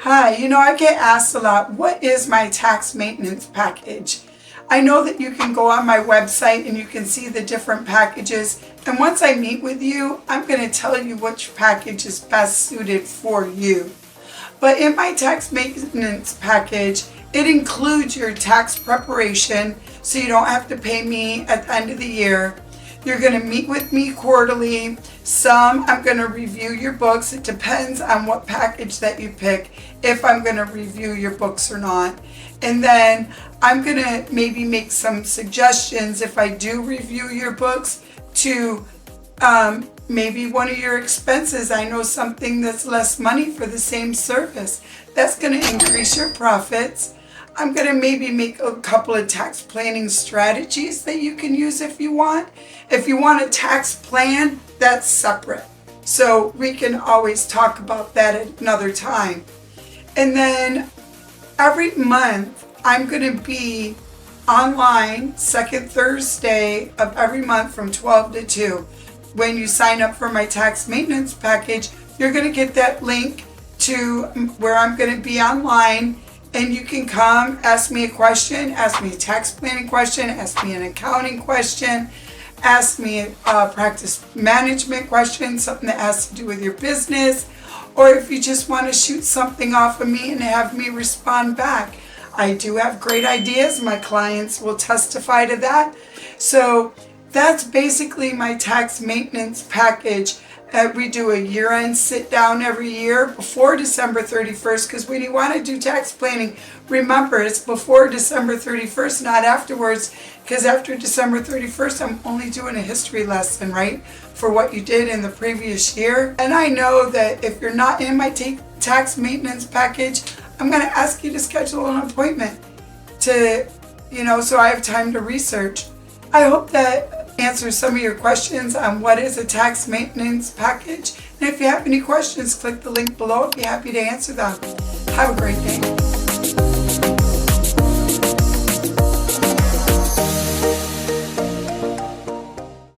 Hi, I get asked a lot, what is my tax maintenance package? I know that you can go on my website and you can see the different packages. And once I meet with you, I'm going to tell you which package is best suited for you. But in my tax maintenance package, it includes your tax preparation, so you don't have to pay me at the end of the year. You're going to meet with me quarterly. I'm going to review your books. It depends on what package that you pick, if I'm going to review your books or not. And then I'm going to maybe make some suggestions if I do review your books to maybe one of your expenses. I know something that's less money for the same service. That's going to increase your profits. I'm going to maybe make a couple of tax planning strategies that you can use if you want. If you want a tax plan, that's separate. So we can always talk about that at another time. And then every month, I'm going to be online second Thursday of every month from 12 to 2. When you sign up for my tax maintenance package, you're going to get that link to where I'm going to be online. And you can come, ask me a question, ask me a tax planning question, ask me an accounting question, ask me a practice management question, something that has to do with your business, or if you just want to shoot something off of me and have me respond back. I do have great ideas. My clients will testify to that. So that's basically my tax maintenance package. We do a year-end sit-down every year before December 31st, because when you want to do tax planning, remember it's before December 31st, not afterwards, because after December 31st, I'm only doing a history lesson, right, for what you did in the previous year. And I know that if you're not in my tax maintenance package, I'm going to ask you to schedule an appointment to, so I have time to research. I hope that answers some of your questions on what is a tax maintenance package. And if you have any questions, click the link below. I'd be happy to answer them. Have a great day.